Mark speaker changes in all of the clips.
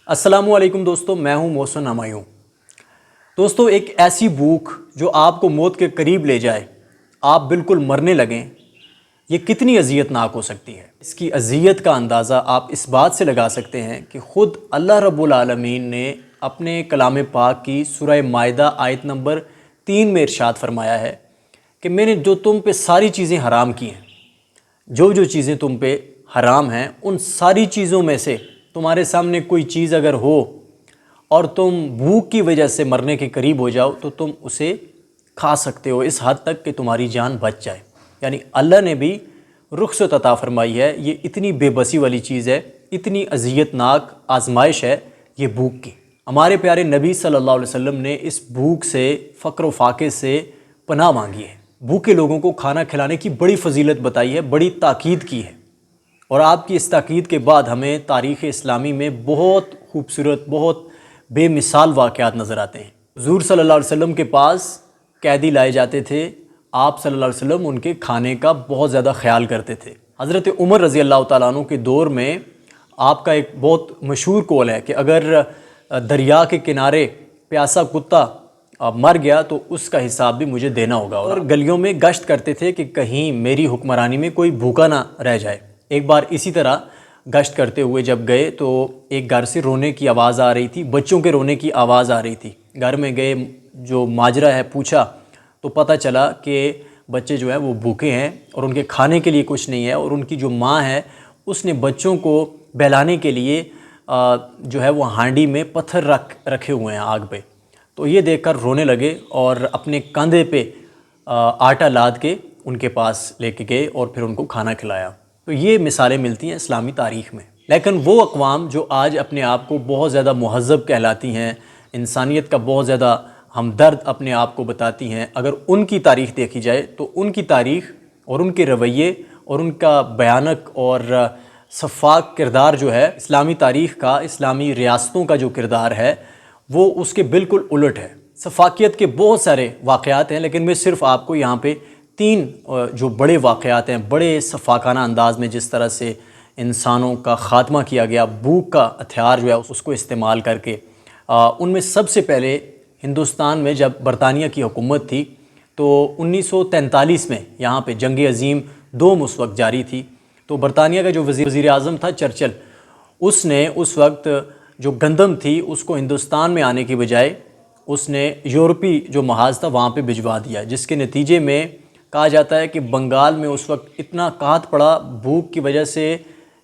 Speaker 1: السلام علیکم دوستو، میں ہوں محسن ہمایوں۔ دوستو، ایک ایسی بھوک جو آپ کو موت کے قریب لے جائے، آپ بالکل مرنے لگیں، یہ کتنی اذیت ناک ہو سکتی ہے۔ اس کی اذیت کا اندازہ آپ اس بات سے لگا سکتے ہیں کہ خود اللہ رب العالمین نے اپنے کلام پاک کی سورہ مائدہ آیت نمبر 3 میں ارشاد فرمایا ہے کہ میں نے جو تم پہ ساری چیزیں حرام کی ہیں، جو چیزیں تم پہ حرام ہیں، ان ساری چیزوں میں سے تمہارے سامنے کوئی چیز اگر ہو اور تم بھوک کی وجہ سے مرنے کے قریب ہو جاؤ تو تم اسے کھا سکتے ہو، اس حد تک کہ تمہاری جان بچ جائے۔ یعنی اللہ نے بھی رخصت عطا فرمائی ہے۔ یہ اتنی بے بسی والی چیز ہے، اتنی اذیت ناک آزمائش ہے یہ بھوک کی۔ ہمارے پیارے نبی صلی اللہ علیہ وسلم نے اس بھوک سے، فقر و فاقے سے پناہ مانگی ہے۔ بھوکے لوگوں کو کھانا کھلانے کی بڑی فضیلت بتائی ہے، بڑی تاکید کی ہے، اور آپ کی اس تاکید کے بعد ہمیں تاریخ اسلامی میں بہت خوبصورت، بہت بے مثال واقعات نظر آتے ہیں۔ حضور صلی اللہ علیہ وسلم کے پاس قیدی لائے جاتے تھے، آپ صلی اللہ علیہ وسلم ان کے کھانے کا بہت زیادہ خیال کرتے تھے۔ حضرت عمر رضی اللہ تعالیٰ عنہ کے دور میں آپ کا ایک بہت مشہور قول ہے کہ اگر دریا کے کنارے پیاسا کتا مر گیا تو اس کا حساب بھی مجھے دینا ہوگا، اور گلیوں میں گشت کرتے تھے کہ کہیں میری حکمرانی میں کوئی بھوکا نہ رہ جائے۔ ایک بار اسی طرح گشت کرتے ہوئے جب گئے تو ایک گھر سے رونے کی آواز آ رہی تھی، بچوں کے رونے کی آواز آ رہی تھی۔ گھر میں گئے، جو ماجرا ہے پوچھا تو پتہ چلا کہ بچے جو ہیں وہ بھوکے ہیں اور ان کے کھانے کے لیے کچھ نہیں ہے، اور ان کی جو ماں ہے اس نے بچوں کو بہلانے کے لیے جو ہے وہ ہانڈی میں پتھر رکھے ہوئے ہیں آگ پہ۔ تو یہ دیکھ کر رونے لگے اور اپنے کندھے پہ آٹا لاد کے ان کے پاس لے کے گئے اور پھر ان کو کھانا کھلایا۔ تو یہ مثالیں ملتی ہیں اسلامی تاریخ میں۔ لیکن وہ اقوام جو آج اپنے آپ کو بہت زیادہ مہذب کہلاتی ہیں، انسانیت کا بہت زیادہ ہمدرد اپنے آپ کو بتاتی ہیں، اگر ان کی تاریخ دیکھی جائے تو ان کی تاریخ اور ان کے رویے اور ان کا بھیانک اور شفاق کردار جو ہے اسلامی تاریخ کا، اسلامی ریاستوں کا جو کردار ہے وہ اس کے بالکل الٹ ہے۔ شفاقیت کے بہت سارے واقعات ہیں، لیکن میں صرف آپ کو یہاں پہ 3 جو بڑے واقعات ہیں، بڑے شفاقانہ انداز میں جس طرح سے انسانوں کا خاتمہ کیا گیا بھوک کا ہتھیار جو ہے اس کو استعمال کر کے، ان میں سب سے پہلے ہندوستان میں جب برطانیہ کی حکومت تھی تو 1943 میں یہاں پہ جنگ عظیم 2 اس وقت جاری تھی۔ تو برطانیہ کا جو وزیر اعظم تھا چرچل، اس نے اس وقت جو گندم تھی اس کو ہندوستان میں آنے کی بجائے اس نے یورپی جو محاذ تھا وہاں پہ بھجوا دیا، جس کے نتیجے میں کہا جاتا ہے کہ بنگال میں اس وقت اتنا قحط پڑا، بھوک کی وجہ سے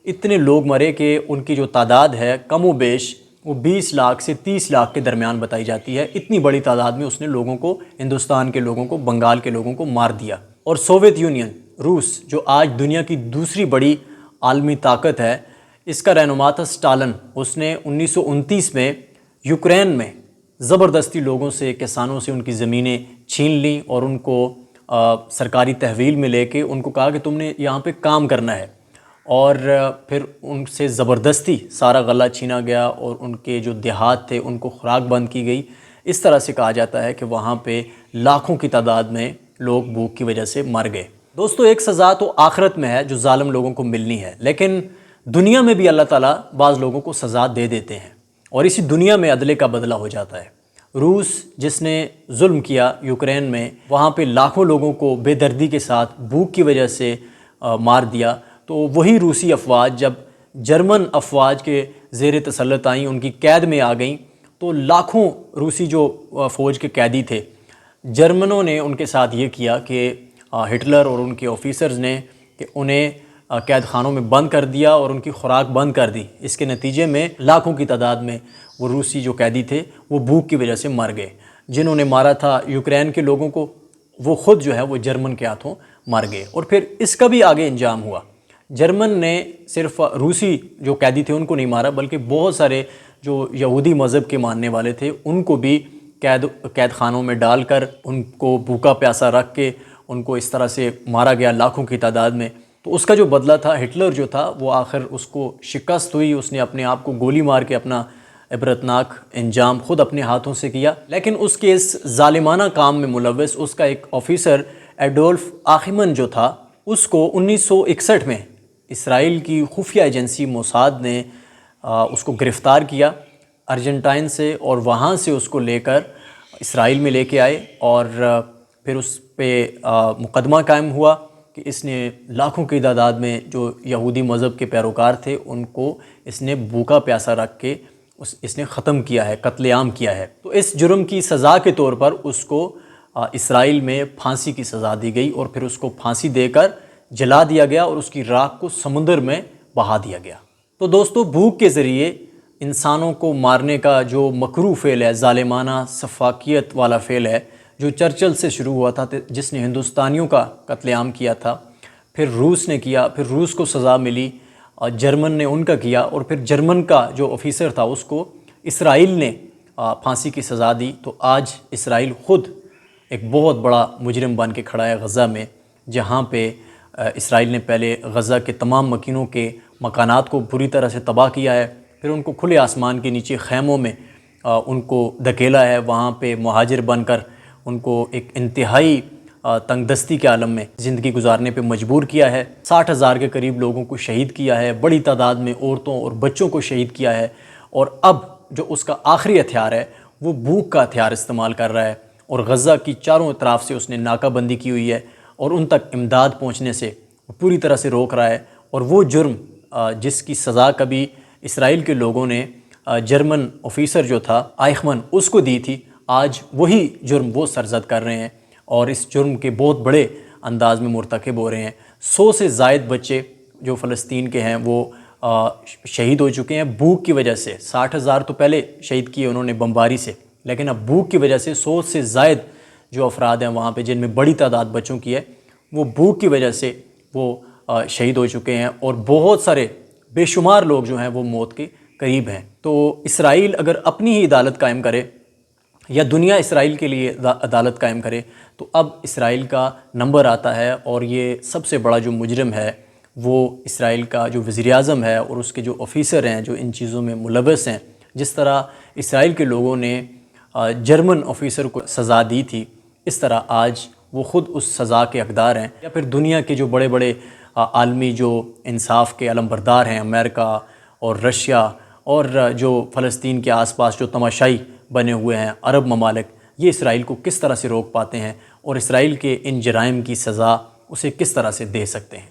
Speaker 1: اتنے لوگ مرے کہ ان کی جو تعداد ہے کم و بیش وہ 20 لاکھ سے 30 لاکھ کے درمیان بتائی جاتی ہے۔ اتنی بڑی تعداد میں اس نے لوگوں کو، ہندوستان کے لوگوں کو، بنگال کے لوگوں کو مار دیا۔ اور سوویت یونین، روس، جو آج دنیا کی دوسری بڑی عالمی طاقت ہے، اس کا رہنما تھا اسٹالن۔ اس نے 1929 میں یوکرین میں زبردستی لوگوں سے، کسانوں سے ان کی زمینیں چھین لیں اور ان کو سرکاری تحویل میں لے کے ان کو کہا کہ تم نے یہاں پہ کام کرنا ہے، اور پھر ان سے زبردستی سارا غلہ چھینا گیا اور ان کے جو دیہات تھے ان کو خوراک بند کی گئی۔ اس طرح سے کہا جاتا ہے کہ وہاں پہ لاکھوں کی تعداد میں لوگ بھوک کی وجہ سے مر گئے۔ دوستو، ایک سزا تو آخرت میں ہے جو ظالم لوگوں کو ملنی ہے، لیکن دنیا میں بھی اللہ تعالیٰ بعض لوگوں کو سزا دے دیتے ہیں، اور اسی دنیا میں عدلے کا بدلہ ہو جاتا ہے۔ روس جس نے ظلم کیا یوکرین میں، وہاں پہ لاکھوں لوگوں کو بے دردی کے ساتھ بھوک کی وجہ سے مار دیا، تو وہی روسی افواج جب جرمن افواج کے زیر تسلط آئیں، ان کی قید میں آ گئیں، تو لاکھوں روسی جو فوج کے قیدی تھے، جرمنوں نے ان کے ساتھ یہ کیا کہ ہٹلر اور ان کے آفیسرز نے کہ انہیں قید خانوں میں بند کر دیا اور ان کی خوراک بند کر دی۔ اس کے نتیجے میں لاکھوں کی تعداد میں وہ روسی جو قیدی تھے وہ بھوک کی وجہ سے مر گئے۔ جنہوں نے مارا تھا یوکرین کے لوگوں کو، وہ خود جو ہے وہ جرمن کے ہاتھوں مر گئے۔ اور پھر اس کا بھی آگے انجام ہوا۔ جرمن نے صرف روسی جو قیدی تھے ان کو نہیں مارا، بلکہ بہت سارے جو یہودی مذہب کے ماننے والے تھے ان کو بھی قید خانوں میں ڈال کر ان کو بھوکا پیاسا رکھ کے ان کو اس طرح سے مارا گیا لاکھوں کی تعداد میں۔ تو اس کا جو بدلہ تھا، ہٹلر جو تھا وہ آخر اس کو شکست ہوئی، اس نے اپنے آپ کو گولی مار کے اپنا عبرتناک انجام خود اپنے ہاتھوں سے کیا۔ لیکن اس کے اس ظالمانہ کام میں ملوث اس کا ایک آفیسر ایڈولف آخمن جو تھا، اس کو 1961 میں اسرائیل کی خفیہ ایجنسی موساد نے اس کو گرفتار کیا ارجنٹائن سے اور وہاں سے اس کو لے کر اسرائیل میں لے کے آئے، اور پھر اس پہ مقدمہ قائم ہوا کہ اس نے لاکھوں کی تعداد میں جو یہودی مذہب کے پیروکار تھے ان کو اس نے بھوکا پیاسا رکھ کے اس نے ختم کیا ہے، قتل عام کیا ہے۔ تو اس جرم کی سزا کے طور پر اس کو اسرائیل میں پھانسی کی سزا دی گئی، اور پھر اس کو پھانسی دے کر جلا دیا گیا اور اس کی راکھ کو سمندر میں بہا دیا گیا۔ تو دوستو، بھوک کے ذریعے انسانوں کو مارنے کا جو مکروہ فعل ہے، ظالمانہ سفاکیت والا فعل ہے، جو چرچل سے شروع ہوا تھا، جس نے ہندوستانیوں کا قتل عام کیا تھا، پھر روس نے کیا، پھر روس کو سزا ملی، اور جرمن نے ان کا کیا، اور پھر جرمن کا جو آفیسر تھا اس کو اسرائیل نے پھانسی کی سزا دی۔ تو آج اسرائیل خود ایک بہت بڑا مجرم بن کے کھڑا ہے غزہ میں، جہاں پہ اسرائیل نے پہلے غزہ کے تمام مکینوں کے مکانات کو بری طرح سے تباہ کیا ہے، پھر ان کو کھلے آسمان کے نیچے خیموں میں ان کو دھکیلا ہے، وہاں پہ مہاجر بن کر ان کو ایک انتہائی تنگ دستی کے عالم میں زندگی گزارنے پہ مجبور کیا ہے۔ 60,000 کے قریب لوگوں کو شہید کیا ہے، بڑی تعداد میں عورتوں اور بچوں کو شہید کیا ہے، اور اب جو اس کا آخری ہتھیار ہے وہ بھوک کا ہتھیار استعمال کر رہا ہے، اور غزہ کی چاروں اطراف سے اس نے ناکہ بندی کی ہوئی ہے، اور ان تک امداد پہنچنے سے پوری طرح سے روک رہا ہے۔ اور وہ جرم جس کی سزا کبھی اسرائیل کے لوگوں نے جرمن آفیسر جو تھا آئخمن اس کو دی تھی، آج وہی جرم وہ سرزد کر رہے ہیں، اور اس جرم کے بہت بڑے انداز میں مرتکب ہو رہے ہیں۔ 100 سے زائد بچے جو فلسطین کے ہیں وہ شہید ہو چکے ہیں بھوک کی وجہ سے۔ 60,000 تو پہلے شہید کیے انہوں نے بمباری سے، لیکن اب بھوک کی وجہ سے 100 سے زائد جو افراد ہیں وہاں پہ، جن میں بڑی تعداد بچوں کی ہے، وہ بھوک کی وجہ سے وہ شہید ہو چکے ہیں، اور بہت سارے بے شمار لوگ جو ہیں وہ موت کے قریب ہیں۔ تو اسرائیل اگر اپنی ہی عدالت قائم کرے، یا دنیا اسرائیل کے لیے عدالت قائم کرے، تو اب اسرائیل کا نمبر آتا ہے، اور یہ سب سے بڑا جو مجرم ہے وہ اسرائیل کا جو وزیر اعظم ہے اور اس کے جو آفیسر ہیں جو ان چیزوں میں ملوث ہیں۔ جس طرح اسرائیل کے لوگوں نے جرمن آفیسر کو سزا دی تھی، اس طرح آج وہ خود اس سزا کے حقدار ہیں۔ یا پھر دنیا کے جو بڑے بڑے عالمی جو انصاف کے علمبردار ہیں، امریکہ اور رشیا، اور جو فلسطین کے آس پاس جو تماشائی بنے ہوئے ہیں عرب ممالک، یہ اسرائیل کو کس طرح سے روک پاتے ہیں، اور اسرائیل کے ان جرائم کی سزا اسے کس طرح سے دے سکتے ہیں۔